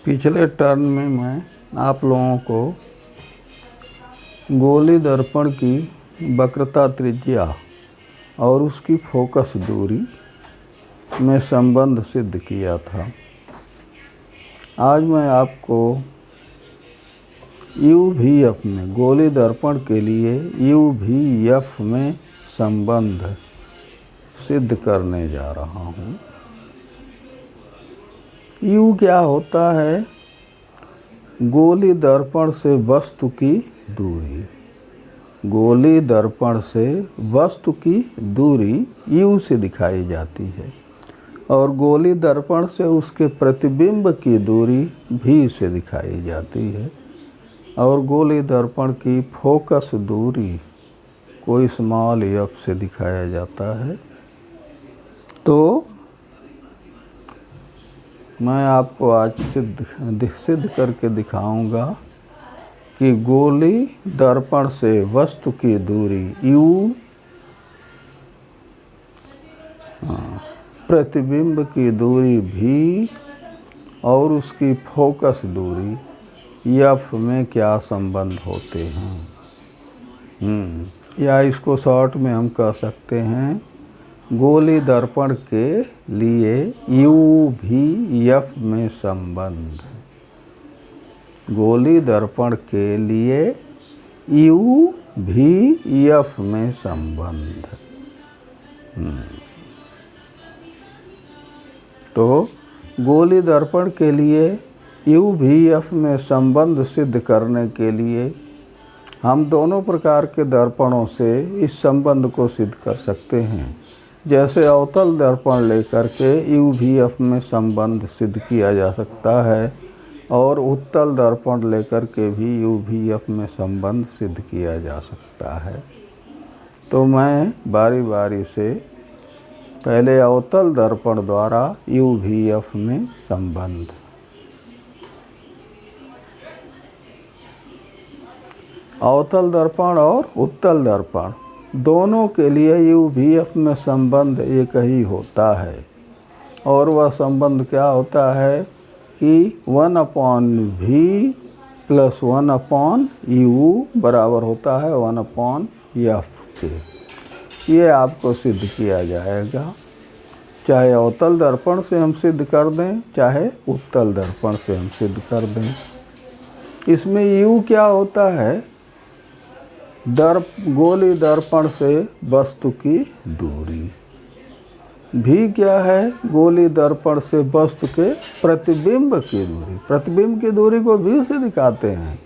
पिछले टर्न में मैं आप लोगों को गोली दर्पण की वक्रता त्रिज्या और उसकी फोकस दूरी में संबंध सिद्ध किया था। आज मैं आपको UVF में गोली दर्पण के लिए UVF में संबंध सिद्ध करने जा रहा हूँ। U क्या होता है? गोली दर्पण से वस्तु की दूरी। गोली दर्पण से वस्तु की दूरी U से दिखाई जाती है और गोली दर्पण से उसके प्रतिबिंब की दूरी V से दिखाई जाती है और गोली दर्पण की फोकस दूरी कोई स्मॉल f से दिखाया जाता है। तो मैं आपको आज सिद्ध करके दिखाऊंगा कि गोली दर्पण से वस्तु की दूरी U, प्रतिबिंब की दूरी V और उसकी फोकस दूरी F में क्या संबंध होते हैं। या इसको शॉर्ट में हम कह सकते हैं गोली दर्पण के लिए UVF में संबंध। गोली दर्पण के लिए UVF में संबंध। तो गोली दर्पण के लिए UVF में संबंध सिद्ध करने के लिए हम दोनों प्रकार के दर्पणों से इस संबंध को सिद्ध कर सकते हैं। जैसे अवतल दर्पण लेकर के UVF में संबंध सिद्ध किया जा सकता है और उत्तल दर्पण लेकर के भी UVF में संबंध सिद्ध किया जा सकता है। तो मैं बारी बारी से पहले अवतल दर्पण द्वारा UVF में संबंध। अवतल दर्पण और उत्तल दर्पण दोनों के लिए UVF में संबंध एक ही होता है और वह संबंध क्या होता है कि 1/V + 1/U बराबर होता है 1/F के। ये आपको सिद्ध किया जाएगा, चाहे अवतल दर्पण से हम सिद्ध कर दें चाहे उत्तल दर्पण से हम सिद्ध कर दें। इसमें U क्या होता है? गोली दर्पण से वस्तु की दूरी। V क्या है? गोली दर्पण से वस्तु के प्रतिबिंब की दूरी। प्रतिबिंब की दूरी को V से दिखाते हैं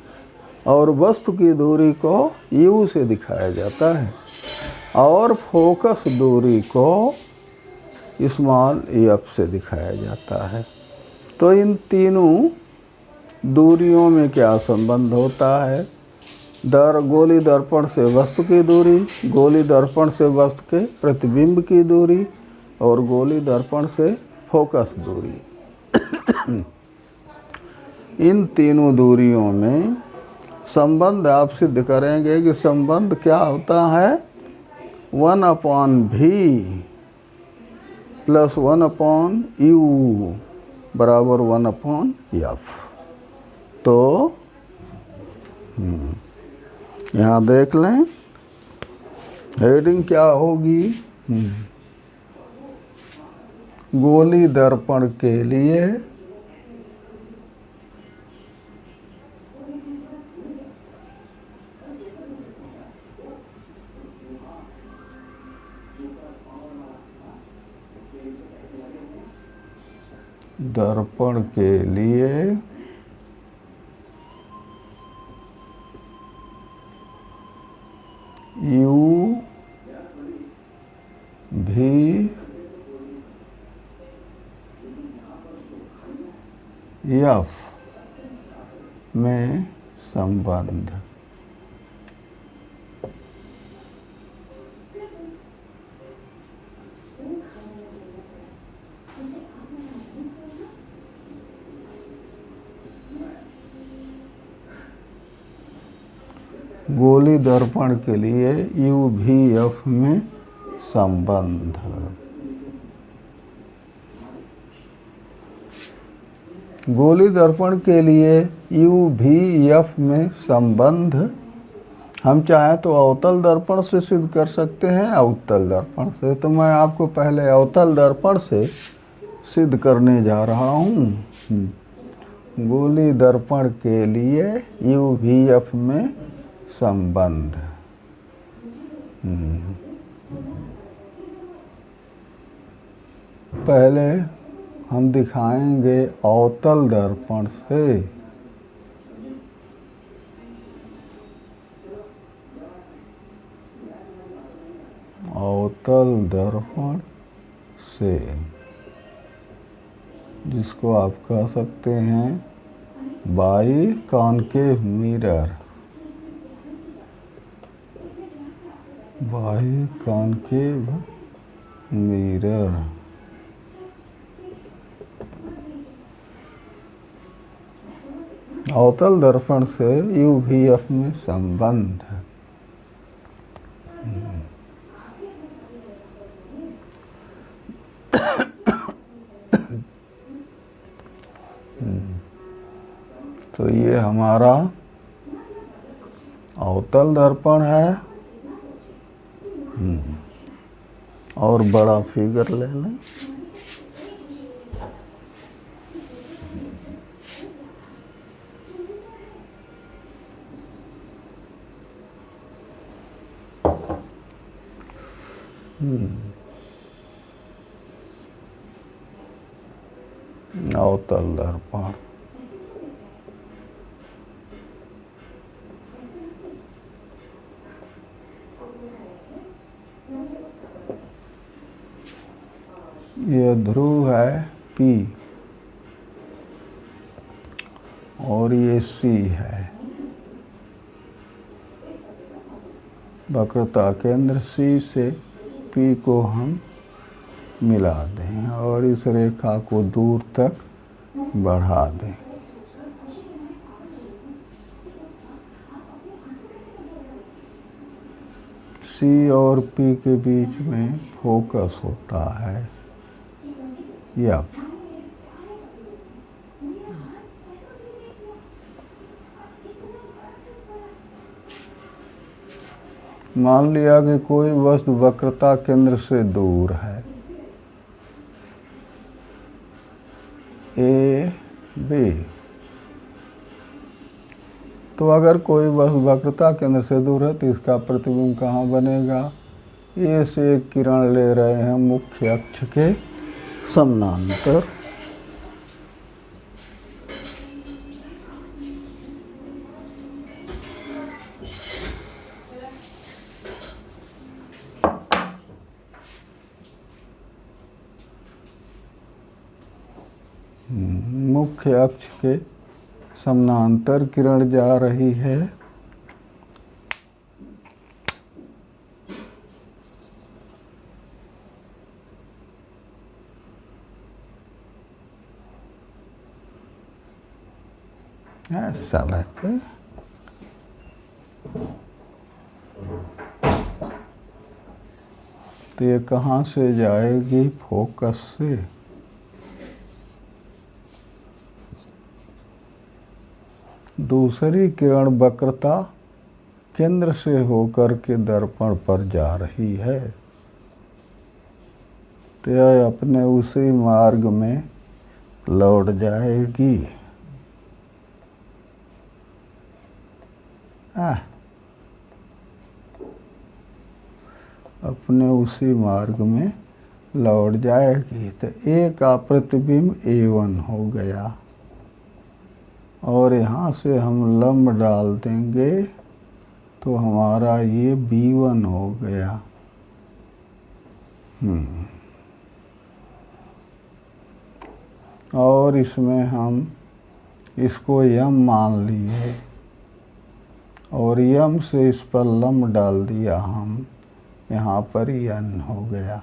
और वस्तु की दूरी को U से दिखाया जाता है और फोकस दूरी को स्मॉल f से दिखाया जाता है। तो इन तीनों दूरियों में क्या संबंध होता है? गोली दर्पण से वस्तु की दूरी, गोली दर्पण से वस्तु के प्रतिबिंब की दूरी और गोली दर्पण से फोकस दूरी। इन तीनों दूरियों में संबंध आप सिद्ध करेंगे कि संबंध क्या होता है? 1/V + 1/U बराबर 1/F। तो यहाँ देख लें हेडिंग क्या होगी। गोली दर्पण के लिए दर्पण के लिए UVF में संबंध। गोली दर्पण के लिए UVF में संबंध। गोली दर्पण के लिए यू भी एफ में संबंध हम चाहें तो अवतल दर्पण से सिद्ध कर सकते हैं, अवतल दर्पण से। तो मैं आपको पहले अवतल दर्पण से सिद्ध करने जा रहा हूँ। गोली दर्पण के लिए यू भी एफ में संबंध। पहले हम दिखाएंगे अवतल दर्पण से। अवतल दर्पण से, जिसको आप कह सकते हैं by concave mirror, by concave mirror. अवतल दर्पण से यू भी एफ में संबंध। तो ये हमारा अवतल दर्पण है। और बड़ा फिगर ले लें। अवतल दर्पण। ये ध्रुव है P और ये C है। वक्रता केंद्र C से P को हम मिला दें और इस रेखा को दूर तक बढ़ा दें। C और P के बीच में फोकस होता है F। मान लिया कि कोई वस्तु वक्रता केंद्र से दूर है A B। तो अगर कोई वस्तु वक्रता केंद्र से दूर है तो इसका प्रतिबिंब कहाँ बनेगा? A से एक किरण ले रहे हैं मुख्य अक्ष के समानांतर। मुख्य अक्ष के समानांतर किरण जा रही है। ऐसा लगता है। तो ये कहाँ से जाएगी? फोकस से। दूसरी किरण वक्रता केंद्र से होकर के दर्पण पर जा रही है। तो यह अपने उसी मार्ग में लौट जाएगी। अपने उसी मार्ग में लौट जाएगी। तो A का प्रतिबिंब A1 हो गया और यहाँ से हम लंब डाल देंगे तो हमारा ये B1 हो गया। और इसमें हम इसको M मान लिए और M से इस पर लंब डाल दिया हम, यहाँ पर N हो गया।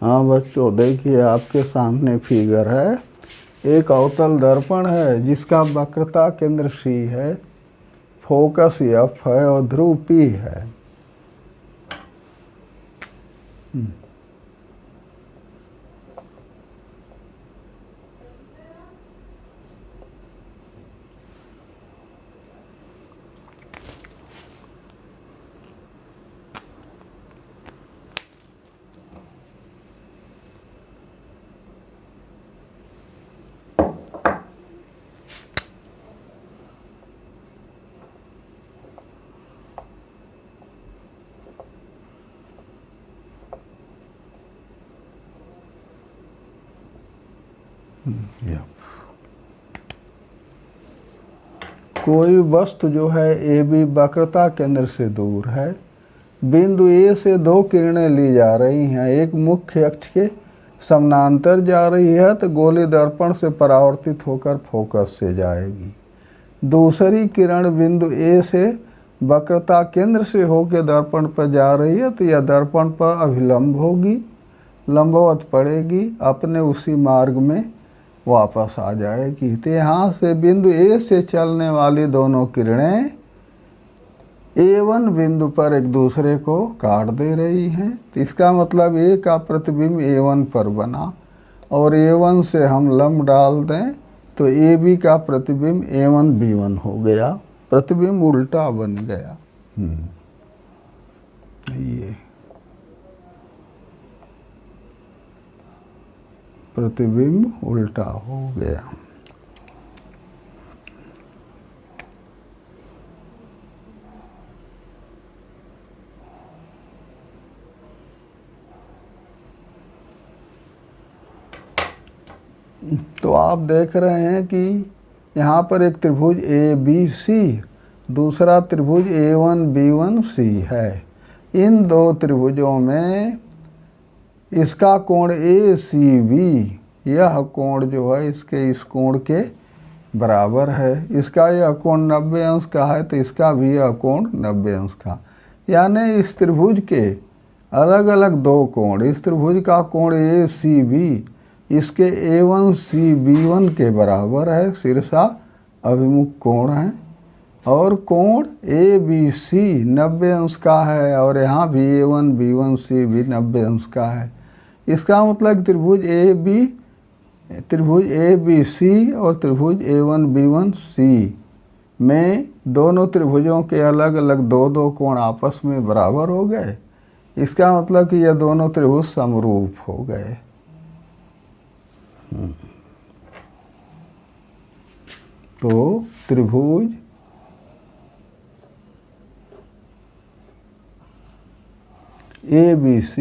हाँ बच्चों, देखिए आपके सामने फिगर है। एक अवतल दर्पण है जिसका वक्रता केंद्र सी है, फोकस एफ है और ध्रुव पी है। कोई वस्तु जो है ए बी वक्रता केंद्र से दूर है, बिंदु ए से दो किरणें ली जा रही हैं, एक मुख्य अक्ष के समानांतर जा रही है तो गोलीय दर्पण से परावर्तित होकर फोकस से जाएगी। दूसरी किरण बिंदु ए से वक्रता केंद्र से होकर दर्पण पर जा रही है तो यह दर्पण पर अभिलंब होगी, लंबवत पड़ेगी, अपने उसी मार्ग में वापस आ जाएगी। तो यहाँ से बिंदु ए से चलने वाली दोनों किरणें A1 बिंदु पर एक दूसरे को काट दे रही हैं। तो इसका मतलब ए का प्रतिबिंब A1 पर बना और A1 से हम लंब डाल दें तो AB का प्रतिबिंब A1 B1 हो गया, प्रतिबिंब उल्टा बन गया। ये प्रतिबिंब उल्टा हो गया। तो आप देख रहे हैं कि यहाँ पर एक त्रिभुज ABC, दूसरा त्रिभुज A1B1C है। इन दो त्रिभुजों में इसका कोण ACB, यह कोण जो है इसके इस कोण के बराबर है। इसका यह कोण 90 अंश का है तो इसका भी यह कोण 90 अंश का, यानी इस त्रिभुज के अलग अलग दो कोण, इस त्रिभुज का कोण ACB इसके A1CB1 के बराबर है, शीर्षा अभिमुख कोण है, और कोण ABC 90 अंश का है और यहाँ भी A1B1C भी 90 अंश का है। इसका मतलब त्रिभुज ABC और त्रिभुज A1B1C में दोनों त्रिभुजों के अलग अलग दो दो कोण आपस में बराबर हो गए। इसका मतलब कि यह दोनों त्रिभुज समरूप हो गए। तो त्रिभुज ABC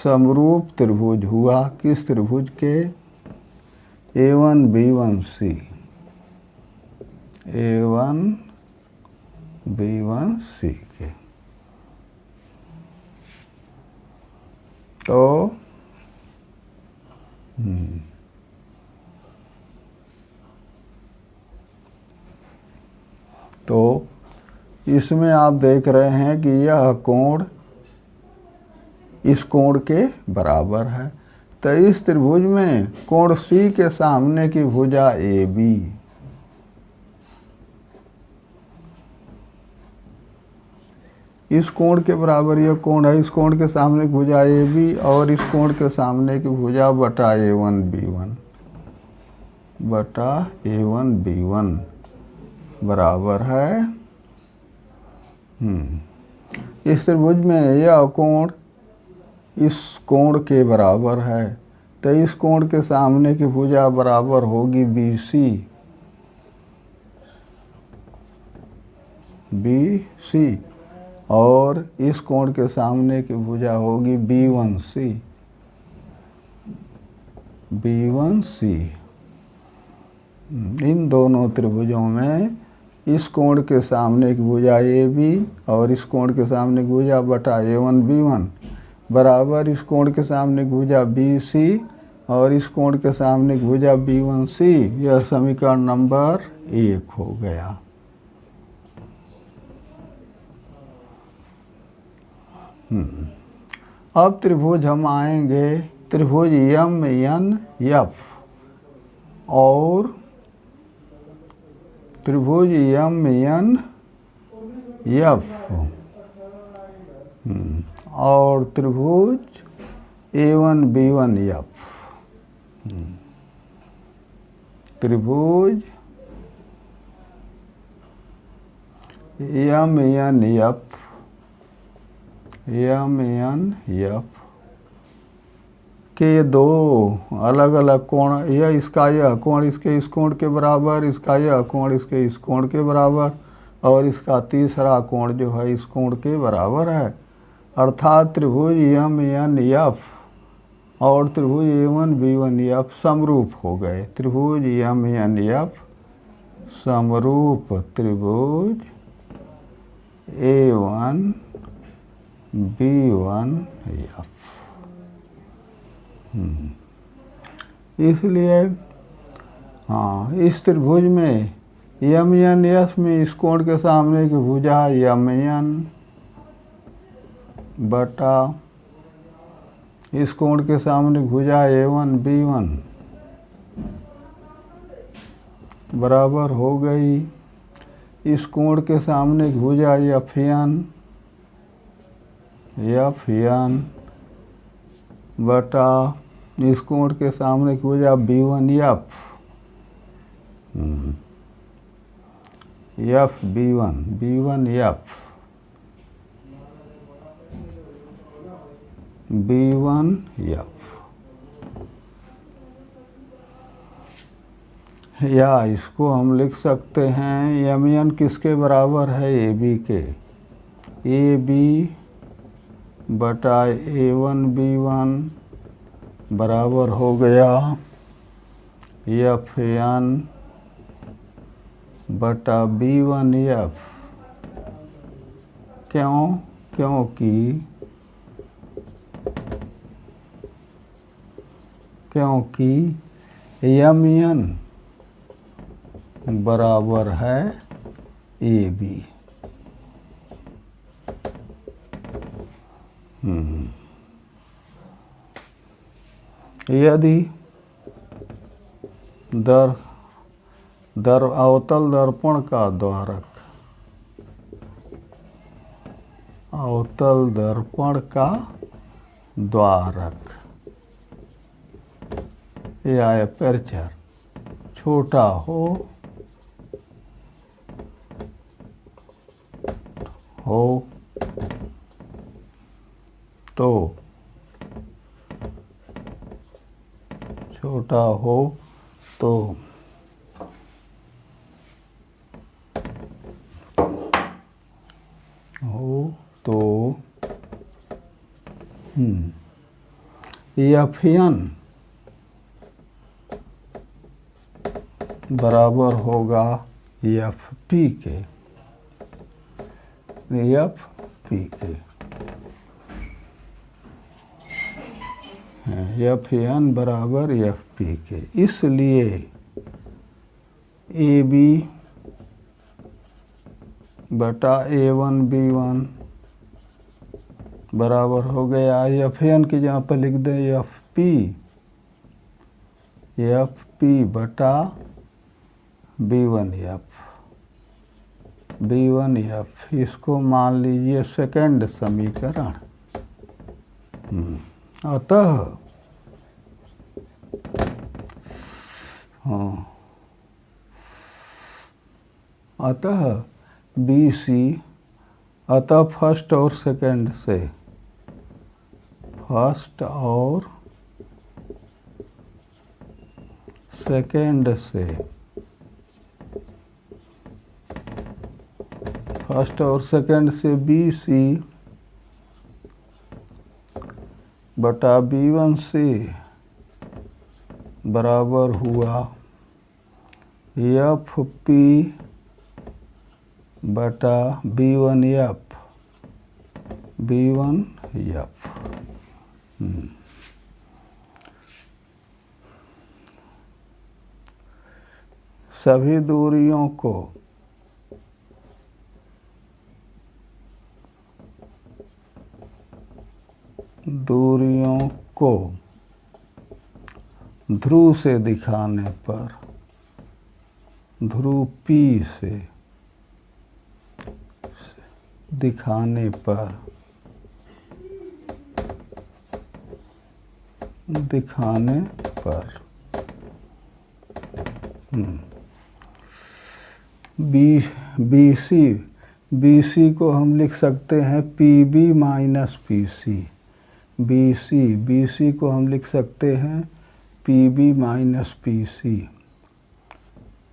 समरूप त्रिभुज हुआ किस त्रिभुज के? A1B1C के। तो इसमें आप देख रहे हैं कि यह कोण इस कोण के बराबर है। तो इस त्रिभुज में कोण C के सामने की भुजा AB, इस कोण के बराबर यह कोण है। इस कोण के सामने की भुजा AB और इस कोण के सामने की भुजा बटा A1B1 बराबर है। इस त्रिभुज में यह कोण इस कोण के बराबर है तो इस कोण के सामने की भुजा बराबर होगी BC और इस कोण के सामने की भुजा होगी B1C। इन दोनों त्रिभुजों में इस कोण के सामने की भुजा AB और इस कोण के सामने की भुजा बटा A1B1 बराबर इस कोण के सामने की भुजा BC और इस कोण के सामने की भुजा B1C। यह समीकरण नंबर 1 हो गया। अब त्रिभुज हम आएंगे त्रिभुज यम एन एफ और त्रिभुज यम एन एफ और त्रिभुज A1B1F, त्रिभुज MNF के दो अलग अलग कोण, यह कोण इसके इस कोण के बराबर, इसका यह कोण इसके इस कोण के बराबर और इसका तीसरा कोण जो है इस कोण के बराबर है। अर्थात त्रिभुज MNF और त्रिभुज A1B1F समरूप हो गए। त्रिभुज MNF समरूप त्रिभुज A1B1F। इसलिए हाँ, इस त्रिभुज में MNF में इस कोण के सामने की भुजा MN बटा इस कोण के सामने भुजा A1B1 बराबर हो गई इस कोण के सामने भुजा FN बटा इस कोण के सामने भुजा B1F B1F या इसको हम लिख सकते हैं MN किसके बराबर है AB के, AB बटा A1B1 बराबर हो गया FN बटा B1F। क्योंकि MN बराबर है AB। यदि अवतल दर्पण का द्वारक, अवतल दर्पण का द्वारक या एपर्चर छोटा हो तो FN बराबर होगा FP के, FN बराबर FP के। इसलिए AB बटा A1B1 बराबर हो गया FN की जहाँ पर लिख दें FP बटा B1F। इसको मान लीजिए सेकंड समीकरण। अतः BC फर्स्ट और सेकंड से फर्स्ट और सेकंड से BC बटा B1C बराबर हुआ FP बटा B1F। सभी दूरियों को ध्रुव से दिखाने पर, ध्रुव P से दिखाने पर, दिखाने पर BC को हम लिख सकते हैं PB माइनस PC। BC को हम लिख सकते हैं PB minus PC।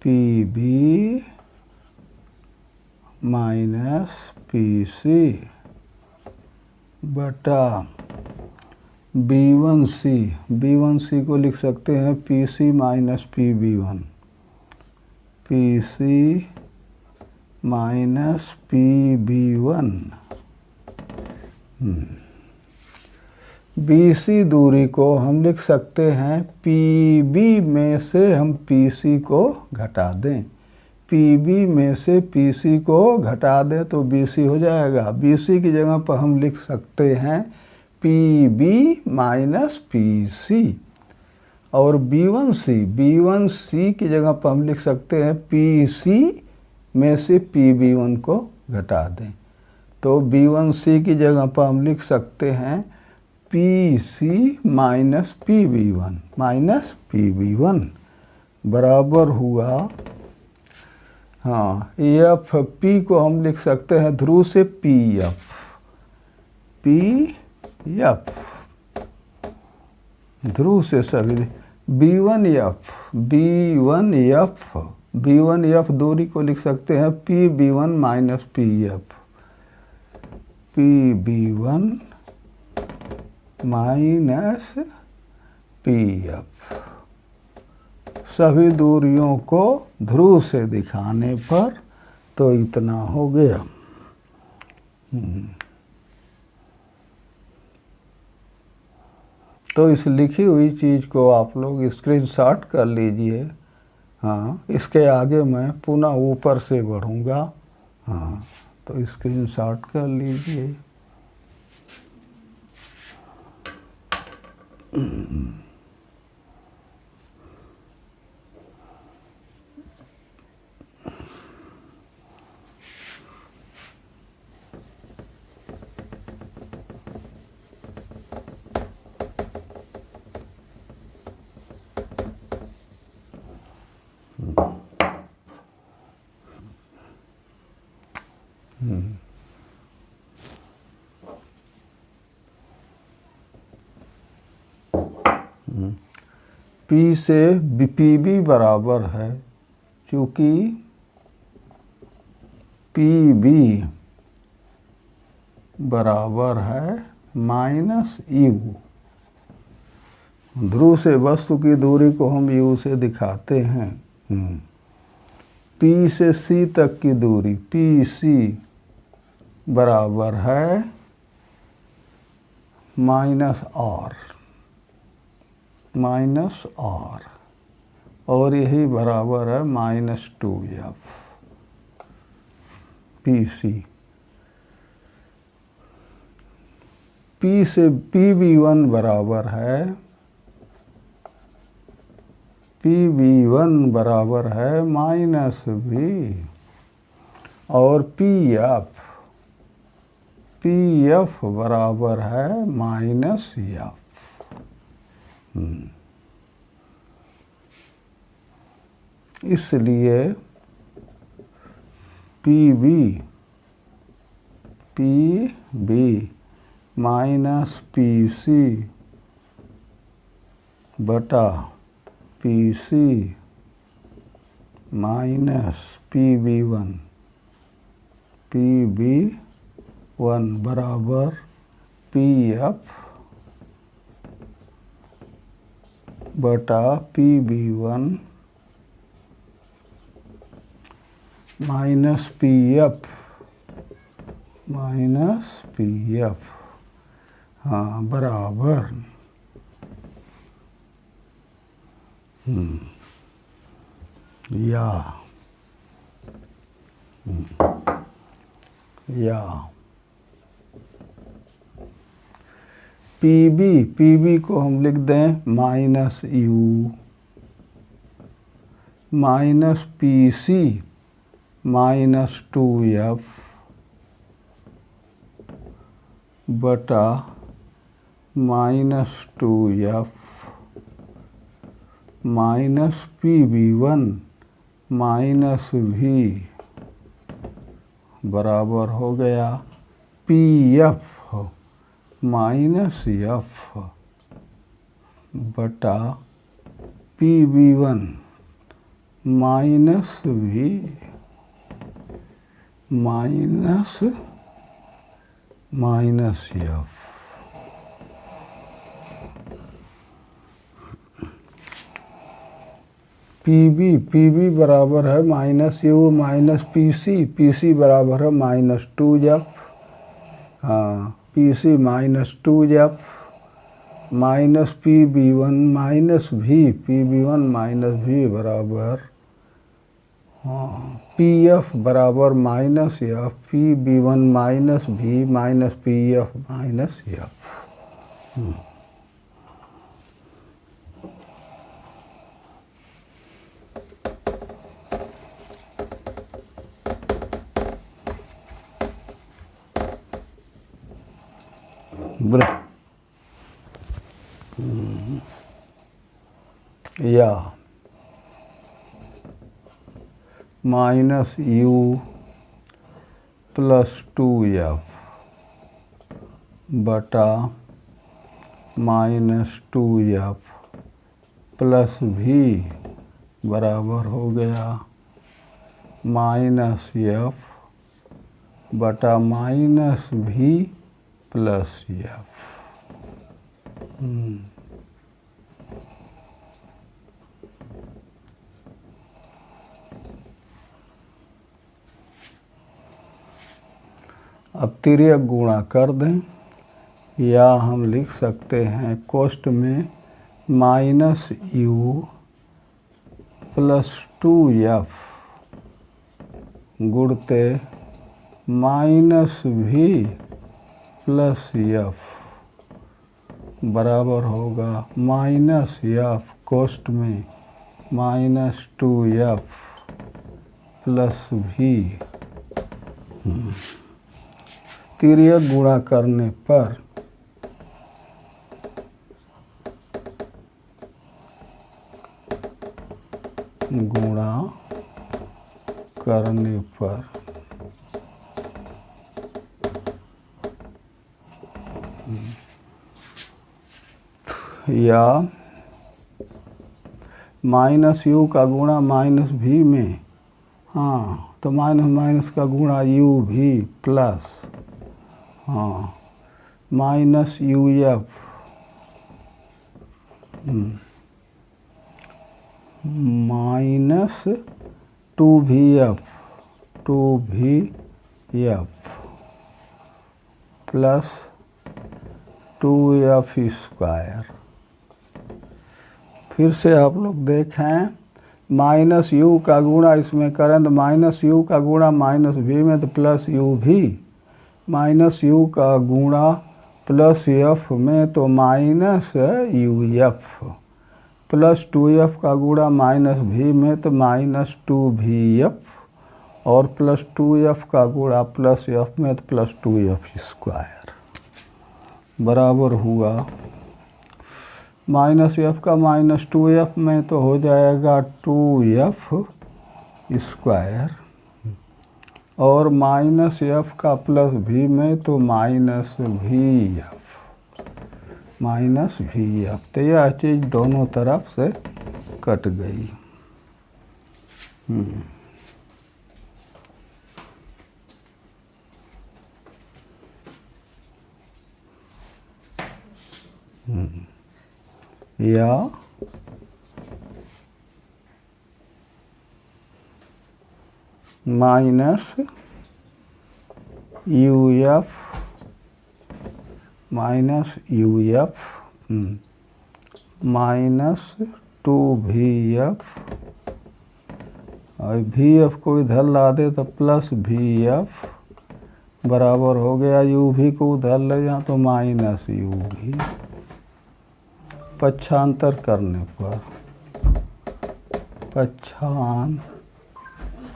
PB minus PC बटा B1C को लिख सकते हैं PC minus PB1। PC minus PB1। BC दूरी को हम लिख सकते हैं PB में से हम PC को घटा दें। PB में से PC को घटा दें तो BC हो जाएगा। BC की जगह पर हम लिख सकते हैं PB माइनस PC। और B1C की जगह पर हम लिख सकते हैं PC में से PB1 को घटा दें। तो B1C की जगह पर हम लिख सकते हैं PC माइनस PB1 बराबर हुआ, हाँ, FP को हम लिख सकते हैं ध्रुव से PF। ध्रुव से सभी B1F दूरी को लिख सकते हैं PB1 minus PF। PB1 minus PF। सभी दूरियों को ध्रुव से दिखाने पर तो इतना हो गया। तो इस लिखी हुई चीज़ को आप लोग स्क्रीनशॉट कर लीजिए। हाँ, इसके आगे मैं पुनः ऊपर से बढ़ूँगा। हाँ, तो स्क्रीनशॉट कर लीजिए। P से PB बराबर है, चूँकि PB बराबर है माइनस U। ध्रुव से वस्तु की दूरी को हम U से दिखाते हैं। P से C तक की दूरी PC बराबर है माइनस R और यही बराबर है माइनस 2F PC। P से PB1 बराबर है माइनस B और PF बराबर है माइनस F। इसलिए PB माइनस PC बटा PC माइनस PB1 बराबर PF बटा PB1 माइनस PF, हाँ, बराबर पी बी को हम लिख दें minus U minus P C minus 2F बटा minus 2F minus PB1 minus V बराबर हो गया PF माइनस F बटा PB1 minus V minus F। P B बराबर है minus U minus P C बराबर है माइनस 2F। हाँ, P C minus 2F minus PB1 minus PB1 minus V बराबर PF बराबर minus F PB1 minus V minus PF minus F। या minus U plus 2F बटा minus 2F plus V बराबर हो गया माइनस F बटा minus V plus F। अब तिर्यक गुणा कर दें या हम लिख सकते हैं कोष्ठ में माइनस यू प्लस 2F गुणते माइनस V प्लस F बराबर होगा माइनस F कोष्ठ में माइनस 2F प्लस V। तिर्यक गुणा करने पर या माइनस यू का गुणा माइनस V में, हाँ तो माइनस माइनस का गुणा यू भी प्लस हाँ minus UF minus 2VF plus 2F square. फिर से आप लोग देखें माइनस यू का गुणा इसमें करें तो माइनस यू का गुणा माइनस V में तो प्लस यू भी माइनस यू का गुणा प्लस F में तो माइनस UF प्लस 2F का गुणा माइनस V में तो माइनस 2VF और प्लस 2F का गुणा प्लस F में तो प्लस 2F स्क्वायर बराबर हुआ माइनस F का माइनस 2F में तो हो जाएगा 2F स्क्वायर और माइनस F का प्लस V में तो माइनस VF तो यह चीज़ दोनों तरफ से कट गई। या माइनस UF माइनस 2VF और VF को इधर ला दे तो प्लस VF बराबर हो गया यू भी को उधर ले जाओ तो माइनस यू भी। पक्षांतर करने पर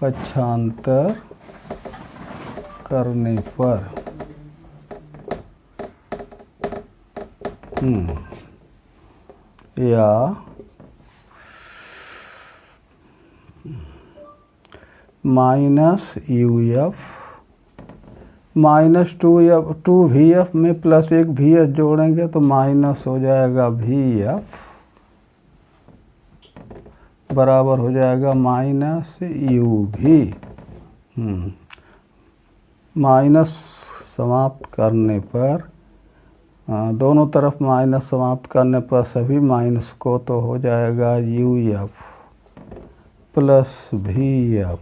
पक्षांतर करने पर या minus U F minus 2 V F में प्लस एक वी एस जोड़ेंगे तो माइनस हो जाएगा वी एफ बराबर हो जाएगा माइनस यू भी। माइनस समाप्त करने पर दोनों तरफ माइनस समाप्त करने पर सभी माइनस को तो हो जाएगा U F plus V F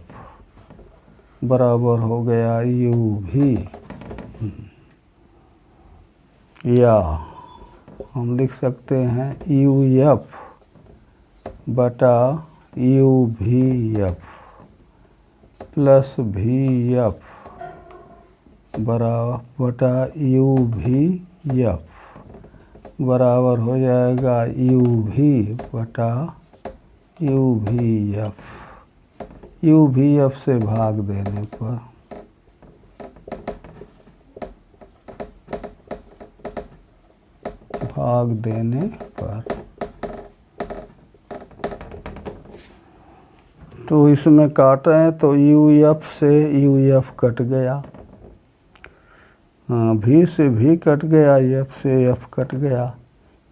बराबर हो गया यू भी। या हम लिख सकते हैं यू एफ बटा यू भी एफ प्लस वी एफ बराबर बटा यू भी एफ बराबर हो जाएगा यू भी बटा यू भी एफ। यू भी एफ से भाग देने पर तो इसमें काटे हैं तो यू एफ से यू एफ कट गया, भी से भी कट गया, एफ से एफ कट गया,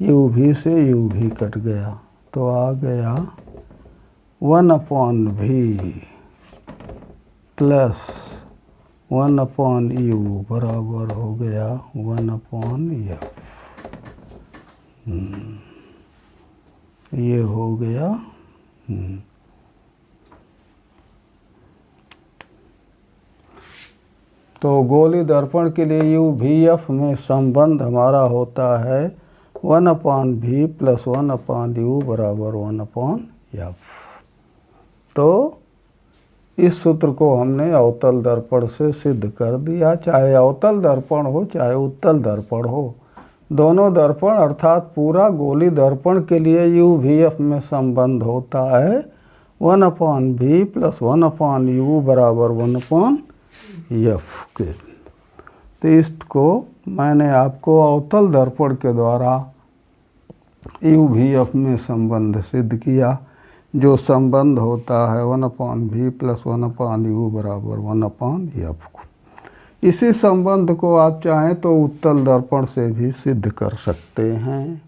यू भी से यू भी कट गया तो आ गया 1/v प्लस 1/u बराबर हो गया 1/f। ये हो गया। तो गोली दर्पण के लिए यू भी एफ में संबंध हमारा होता है 1/v प्लस 1/u बराबर 1/f। तो इस सूत्र को हमने अवतल दर्पण से सिद्ध कर दिया। चाहे अवतल दर्पण हो चाहे उत्तल दर्पण हो, दोनों दर्पण अर्थात पूरा गोली दर्पण के लिए यू भी एफ में संबंध होता है 1/v प्लस 1/u बराबर 1/f के। तो इसको मैंने आपको अवतल दर्पण के द्वारा यू भी एफ में संबंध सिद्ध किया, जो संबंध होता है 1/v प्लस 1/u बराबर 1/f। इसी संबंध को आप चाहें तो उत्तल दर्पण से भी सिद्ध कर सकते हैं।